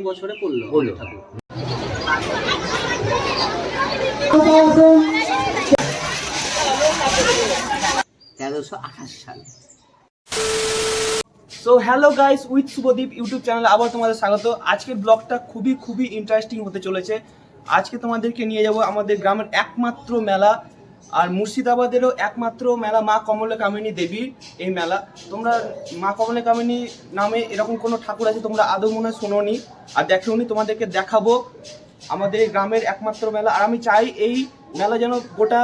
বছরে পড়লো ঠাকুর। 1328 সাল। So hello guys, with Shubhadeep YouTube চ্যানেলে আবার তোমাদের স্বাগত। আজকের ব্লগটা খুবই ইন্টারেস্টিং হতে চলেছে। আজকে তোমাদেরকে নিয়ে যাব আমাদের গ্রামের একমাত্র মেলা, আর মুর্শিদাবাদেরও একমাত্র মেলা, মা কমলা কামিনী দেবীর এই মেলা। তোমরা মা কমলা কামিনী নামে এরকম কোনো ঠাকুর আছে তোমরা আদৌ মনে হয় শোনোনি আর দেখোনি। তোমাদেরকে দেখাবো আমাদের গ্রামের একমাত্র মেলা। আর আমি চাই এই মেলা যেন গোটা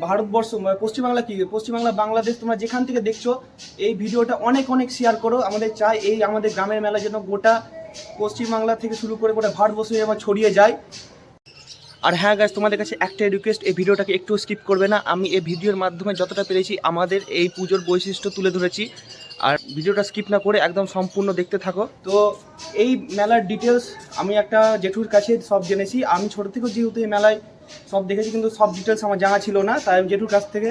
ভারতবর্ষ, পশ্চিমবাংলা, বাংলাদেশ, তোমরা যেখান থেকে দেখছো এই ভিডিওটা অনেক শেয়ার করো। আমাদের চাই এই আমাদের গ্রামের মেলা যেন গোটা পশ্চিমবাংলা থেকে শুরু করে গোটা ভারতবর্ষে যেন ছড়িয়ে যায়। আর হ্যাঁ গাইস, তোমাদের কাছে একটা রিকোয়েস্ট, এই ভিডিওটাকে একটু স্কিপ করবে না। আমি এই ভিডিওর মাধ্যমে যতটা পেরেছি আমাদের এই পুজোর বৈশিষ্ট্য তুলে ধরেছি, আর ভিডিওটা স্কিপ না করে একদম সম্পূর্ণ দেখতে থাকো। তো এই মেলার ডিটেলস আমি একটা জেঠুর কাছে সব জেনেছি। আমি ছোটো থেকেও যেহেতু এই মেলায় সব দেখেছি, কিন্তু সব ডিটেলস আমার জানা ছিল না, তাই আমি জেঠুর কাছ থেকে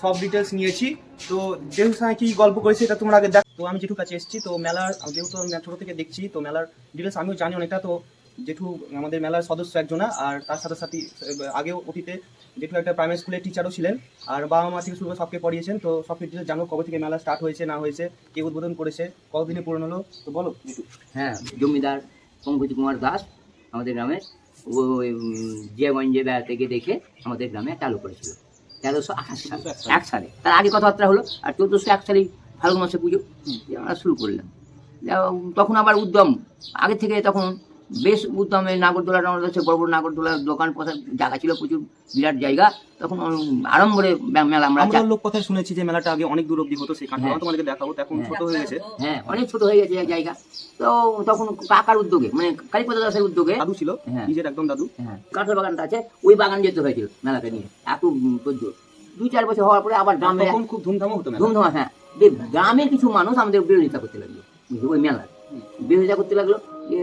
সব ডিটেলস নিয়েছি। তো জেঠুর সঙ্গে কী গল্প করেছি এটা তোমরা আগে দেখো। তো আমি জেঠুর কাছে এসেছি, তো মেলার যেহেতু আমি ছোটো থেকে দেখছি, তো মেলার ডিটেলস আমিও জানি অনেকটা। তো জেঠু আমাদের মেলার সদস্য একজনা, আর তার সাথে আগেও অতীতে জেঠু একটা প্রাইমারি স্কুলের টিচারও ছিলেন, আর বাবা মা থেকে শুরু করে সবকে পড়িয়েছেন। তো সব ডিটেলস জানো, কবে থেকে মেলা স্টার্ট হয়েছে না হয়েছে, কে উদ্বোধন করেছে, কতদিনে পূরণ হলো, তো বলো জেঠু। হ্যাঁ, জমিদার পঙ্কজ কুমার দাস আমাদের গ্রামে জিয়াগঞ্জে বেড়া থেকে দেখে আমাদের গ্রামে চালু করেছিল 1328 সালে। তার আগে কথাবার্তা হলো, আর 1401 সালেই ফাল্গুন মাসে পুজো আমরা শুরু করলাম। তখন আবার উদ্যম আগে থেকে, তখন বেশ উদ্যমে নাগরদোলা হচ্ছে, বড় বড় নাগরদোলার দোকান পথা জায়গা ছিল, প্রচুর বিরাট জায়গা। তখন আরম্ভরে মেলা আমরা লোক কথা শুনেছি যে মেলাটা আগে অনেক দূর অব্দি হতো, সেই কারণে তোমাদেরকে দেখাবো। এখন ছোট হয়ে গেছে, হ্যাঁ অনেক ছোট হয়ে গেছে জায়গা। তো তখন কাকার উদ্যোগে, মানে কালীপদ দাসের উদ্যোগে, দাদু ছিল, নিজের একদম দাদু, কাঁঠাল বাগানটা আছে, ওই বাগান যেতে হয়েছিল মেলাকে নিয়ে। এত 2-4 বছর হওয়ার পরে আবার গ্রামে খুব ধুমধামও হতো, ধুমধাম। হ্যাঁ, গ্রামের কিছু মানুষ আমাদের বিরোধিতা করতে লাগলো, ওই মেলার বিরোধিতা করতে লাগলো, যে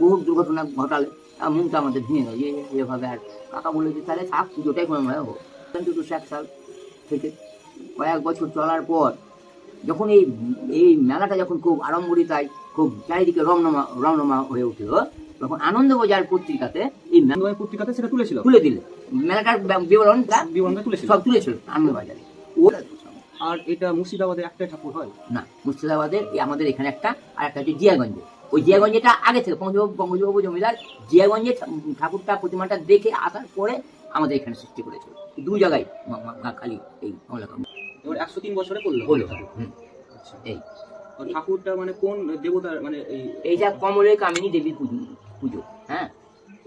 বহু দুর্ঘটনা ঘটালে মুখটা আমাদের ভেঙে গেল এভাবে। আর কাকা বলে যে তাহলে থাক, পুজোটাই কোনো মেলা হোক। 2001 সাল থেকে কয়েক বছর চলার পর যখন এই মেলাটা যখন খুব আড়ম্বরিতায়, খুব চারিদিকে রমরমা হয়ে উঠল, তখন আনন্দবাজার পত্রিকাতে এই পত্রিকাতে সেটা তুলে দিলে মেলাটার বিবরণটা সব তুলেছিল আনন্দবাজারে। আর এটা মুর্শিদাবাদে একটাই ঠাকুর হয় না, মুর্শিদাবাদের আমাদের এখানে একটা, আর একটা হচ্ছে জিয়াগঞ্জে। ওই জিয়াগঞ্জেটা আগে থেকে পঙ্কজবাবু জমিদার জিয়াগঞ্জে ঠাকুরটা প্রতিমাটা দেখে আসার পরে আমাদের এখানে সৃষ্টি করেছিল। 2 জায়গায় খালি এই এবার 103 বছরে করলো ঠাকুর। এই ঠাকুরটা মানে কোন দেবতার, মানে এইটা কমলা কামিনী দেবীর পুজো। হ্যাঁ,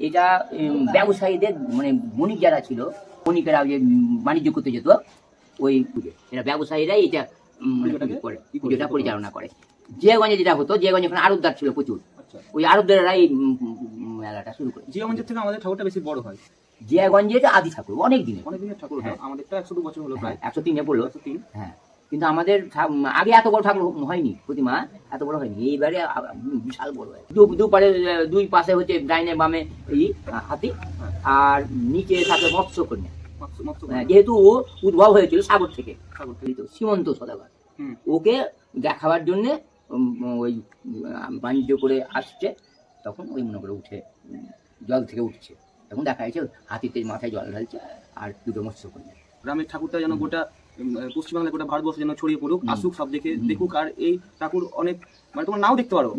এটা ব্যবসায়ীদের, মানে বণিক যারা ছিল, বণিকেরা যে বাণিজ্য করতে যেত, ওই পুজো এটা ব্যবসায়ীরাই এটা করে, পুজোটা পরিচালনা করে। জিয়াগঞ্জে যেটা হতো, জিয়াগঞ্জে ওখানে আড়তদার ছিল প্রচুর, ওই আড়তদারেরা এই মেলাটা শুরু করে। জিয়াগঞ্জের থেকে আমাদের ঠাকুরটা বেশি বড় হয়। জিয়াগঞ্জে এটা আদি ঠাকুর, অনেক দিনের ঠাকুর। হ্যাঁ, আমাদেরটা 102 বছর হলো, প্রায় 103-এ পড়লো। 103। হ্যাঁ, কিন্তু আমাদের আগে এত বড় ঠাকুর হয়নি, প্রতিমা এত বড় হয়নি, এইবারে বিশাল বড় হয়। দুই পাশে হচ্ছে ডাইনে বামে এই হাতি, আর নিচে থাকে মৎস্যকন্যা। যেহেতু ও উদ্ভব হয়েছিল সাগর থেকে, সীমন্ত সদাগর, ওকে দেখাবার জন্য ওই বাণিজ্য করে আসছে, তখন ওই মনে করে উঠে জল থেকে উঠছে, তখন দেখা যাচ্ছে হাতিতে মাথায় জল ঢালছে, আর দুটো মৎস্যকন্যা। গ্রামের ঠাকুরটা যেন গোটা পশ্চিমবাংলা, গোটা ভারতবর্ষে যেন ছড়িয়ে পড়ুক, আসুক, সব দেখুক। আর এই ঠাকুর অনেক, মানে তোমার নাও দেখতে পারো,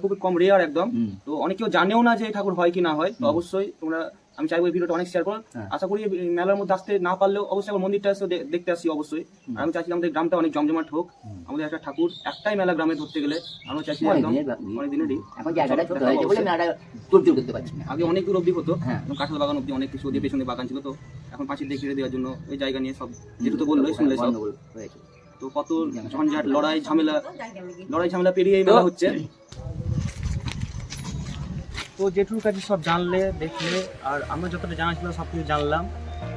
খুবই কম, রেয়ার একদম। তো অনেক কেউ জানেও না যে এই ঠাকুর হয় কি না হয়। তো অবশ্যই তোমরা, আমি চাইবো এই ভিডিওটা অনেক শেয়ার করো। আশা করি মেলার মধ্যে আসতে না পারলেও অবশ্যই আমার মন্দিরটা এসে দেখতে আসি অবশ্যই। আর আমি চাইছিলাম আমাদের গ্রামটা অনেক জমজমাট হোক। আমাদের একটা ঠাকুর, একটাই মেলা গ্রামে ধরতে গেলে আমরা চাইছি একদম অনেক দিনেরই। আগে অনেক দূর অব্দি হতো, কাঁঠাল বাগান অব্দি, অনেক কিছু ওদের পেছনে বাগান ছিল। তো এখন পাশের দিয়ে ঘিরে দেওয়ার জন্য ওই জায়গা নিয়ে সব, যেহেতু তো বললো শুনলে সব, তো কত ঝঞ্ঝাট, লড়াই ঝামেলা পেরিয়ে এই মেলা হচ্ছে। তো জেঠুর কাছে সব জানলে, দেখলে, আর আমরা যতটা জানা ছিল সব কিছু জানলাম।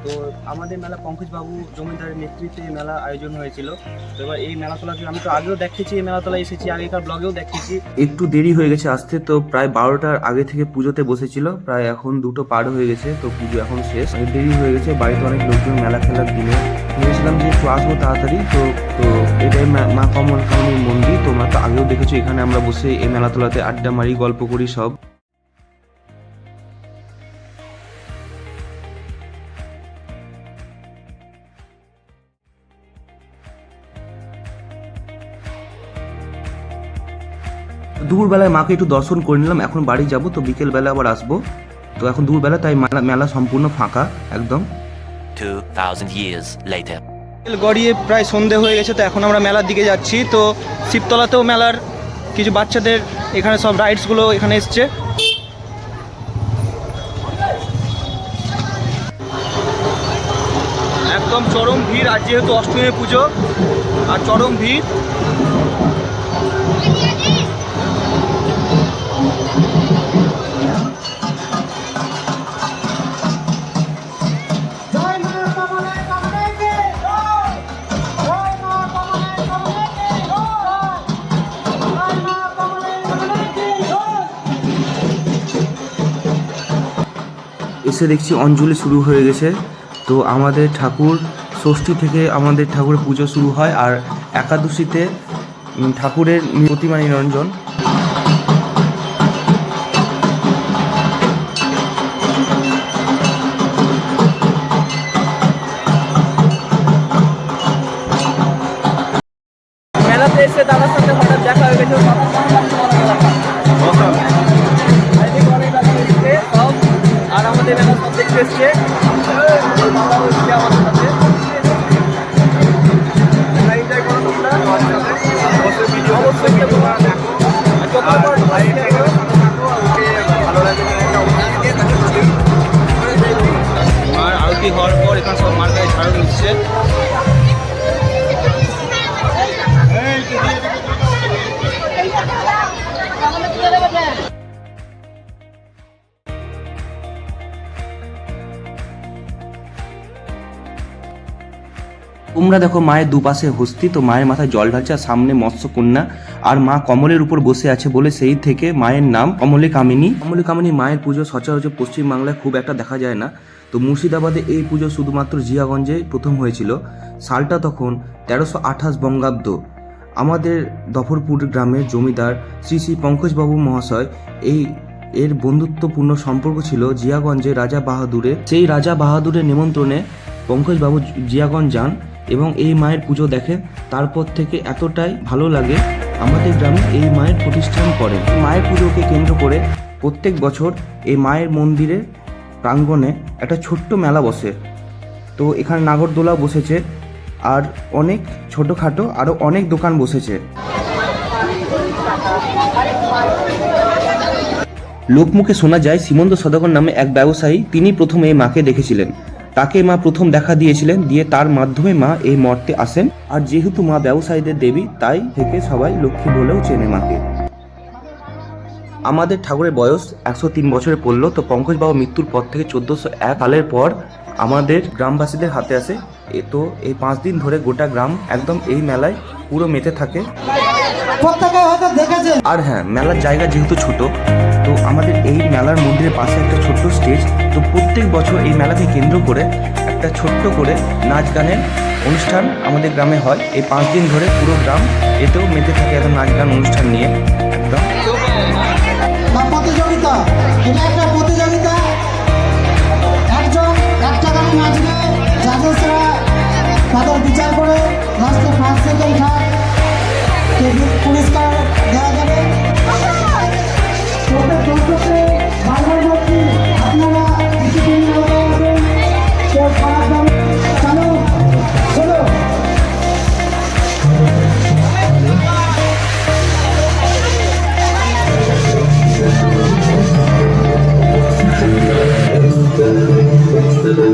তো আমাদের মেলা পঙ্কজবাবু জমিদারের নেতৃত্বে এই মেলা আয়োজন হয়েছিল। তো এবার এই মেলাতলাতে আমি তো আগেও দেখেছি, এই মেলাতলায় এসেছি, আগেকার ব্লগেও দেখেছি। একটু দেরি হয়ে গেছে আসতে, তো প্রায় 12টার আগে থেকে পুজোতে বসেছিল, প্রায় এখন 2টো পার হয়ে গেছে, তো পুজো এখন শেষ। অনেক দেরি হয়ে গেছে, বাড়িতে অনেক লোকজন মেলা খেলার দিনে ভেবেছিলাম যে একটু আসবো তাড়াতাড়ি। তো তো এটাই মা কমলকামিনীর মন্দির, তোমরা তো আগেও দেখেছো। এখানে আমরা বসে এই মেলাতলাতে আড্ডা মারি, গল্প করি সব। দুপুরবেলায় মাকে একটু দর্শন করে নিলাম, এখন বাড়ি যাব, তো বিকেলবেলা আবার আসবো। তো এখন দুপুরবেলা, তাই মেলা সম্পূর্ণ ফাঁকা একদম। 2000 years later. গড়িয়ে প্রায় সন্ধে হয়ে গেছে, তো এখন আমরা মেলার দিকে যাচ্ছি। তো শিবতলাতেও মেলার কিছু বাচ্চাদের এখানে সব রাইডসগুলো এখানে এসছে। একদম চরম ভিড়, আর যেহেতু অষ্টমী পুজো আর চরম ভিড়। এসে দেখছি অঞ্জলি শুরু হয়ে গেছে। তো আমাদের ঠাকুর ষষ্ঠী থেকে আমাদের ঠাকুরের পুজো শুরু হয়, আর একাদশীতে ঠাকুরের প্রতিমা নিরঞ্জন। মেলাতে এসে দাদার সাথে হঠাৎ দেখা হয়ে গেছে, আর আমাদের মেলা সব দেখতে এসছে আমাদের সাথে। আর আরতি হওয়ার পর এখানে সব মার্কেটে ঝাড়ু নিচ্ছে। তোমরা দেখো মায়ের দুপাশে হস্তি, তো মায়ের মাথায় জল ঢালছে, আর সামনে মৎস্যকন্যা, আর মা কমলের উপর বসে আছে বলে সেই থেকে মায়ের নাম কমলে কামিনী। কমলে কামিনী মায়ের পুজো সচরাচর পশ্চিমবাংলায় খুব একটা দেখা যায় না। তো মুর্শিদাবাদে এই পুজো শুধুমাত্র জিয়াগঞ্জে প্রথম হয়েছিল। সালটা তখন 1328 বঙ্গাব্দ। আমাদের দফরপুর গ্রামের জমিদার শ্রী শ্রী পঙ্কজবাবু মহাশয় এর বন্ধুত্বপূর্ণ সম্পর্ক ছিল জিয়াগঞ্জে রাজা বাহাদুরের। সেই রাজা বাহাদুরের নিমন্ত্রণে পঙ্কজবাবু জিয়াগঞ্জ যান এবং এই মায়ের পুজো দেখেন। তারপর থেকে এতটাই ভালো লাগে, আমাদের গ্রামে এই মায়ের প্রতিষ্ঠান করেন। মায়ের পুজোকে কেন্দ্র করে প্রত্যেক বছর এই মায়ের মন্দিরের প্রাঙ্গণে একটা ছোট্ট মেলা বসে। তো এখানে নাগরদোলা বসেছে, আর অনেক ছোটোখাটো আরও অনেক দোকান বসেছে। লোকমুখে শোনা যায় সীমন্ত সদাগর নামে এক ব্যবসায়ী, তিনি প্রথম এই মাকে দেখেছিলেন। তাকে মা প্রথম দেখা দিয়েছিলেন, দিয়ে তার মাধ্যমে মা এই মর্তে আসেন। আর যেহেতু মা ব্যবসায়ীদের দেবী, তাই থেকে সবাই লক্ষ্মী বলেও চেনে মাকে। আমাদের ঠাকুরের বয়স 103 বছরে পড়লো। তো পঙ্কজবাবু মৃত্যুর পর থেকে 1401 সালের পর আমাদের গ্রামবাসীদের হাতে আসে। তো এই 5 দিন ধরে গোটা গ্রাম একদম এই মেলায় পুরো মেতে থাকে। আর হ্যাঁ, মেলার জায়গা যেহেতু ছোট, তো আমাদের এই মেলার মন্দিরের পাশে একটা ছোট্ট স্টেজ। তো প্রত্যেক বছর এই মেলাকে কেন্দ্র করে একটা ছোট্ট করে নাচ গানের অনুষ্ঠান আমাদের গ্রামে হয়। এই 5 দিন ধরে পুরো গ্রাম এতেও মেতে থাকে একটা নাচ গান অনুষ্ঠান নিয়ে একদম। প্রতিযোগিতা, এটা একটা প্রতিযোগিতা। একজন একটা গানে নাচবে, জাজেসরা তাদের বিচার করে লাস্টে ফার্স্ট সেকেন্ড থার্ড পুরস্কার দেওয়া যাবে। আপনারা কেউ খারাপ দামে চালু চলো।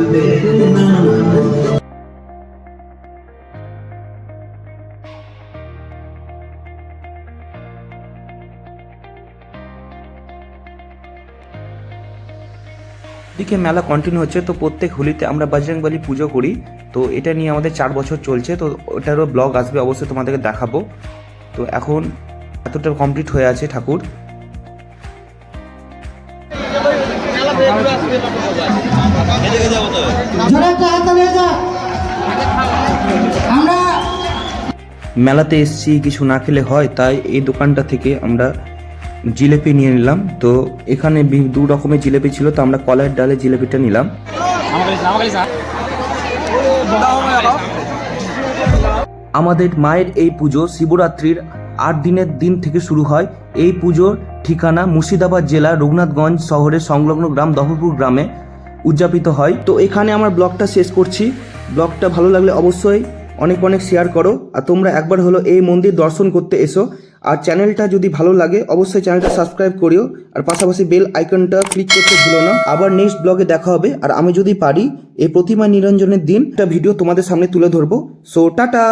Thank you. এদিকে মেলা কন্টিনিউ হচ্ছে। তো প্রত্যেক হোলিতে আমরা বজরংবলী পুজো করি, তো এটা নিয়ে আমাদের 4 বছর চলছে। তো ওটারও ব্লগ আসবে, অবশ্যই তোমাদেরকে দেখাবো। তো এখন এতটা কমপ্লিট হয়ে আছে ঠাকুর। জোরে একটা হাততালি হয়ে যাক। আমরা মেলাতে এসছি, কিছু না খেলে হয়, তাই এই দোকানটা থেকে আমরা জিলেপি নিয়ে নিলাম। তো এখানে 2 রকমের জিলেপি ছিল, তো আমরা কলার ডালে জিলেপিটা নিলাম। আমাদের মায়ের এই পুজো শিবরাত্রির 8 দিনের দিন থেকে শুরু হয়। এই পুজোর ঠিকানা মুর্শিদাবাদ জেলা রঘুনাথগঞ্জ শহরের সংলগ্ন গ্রাম দহরপুর গ্রামে উদযাপিত হয়। তো এখানে আমার ব্লগটা শেষ করছি। ব্লগটা ভালো লাগলে অবশ্যই অনেক অনেক শেয়ার করো, আর তোমরা একবার হলো এই মন্দির দর্শন করতে এসো। আর চ্যানেলটা যদি ভালো লাগে অবশ্যই চ্যানেলটা সাবস্ক্রাইব করিও, আর পাশাপাশি বেল আইকনটা ক্লিক করতে ভুলো না। আবার নেক্সট ব্লগে দেখা হবে, আর আমি যদি পারি এই প্রতিমা নিরঞ্জনের দিন একটা ভিডিও তোমাদের সামনে তুলে ধরবো। So tata.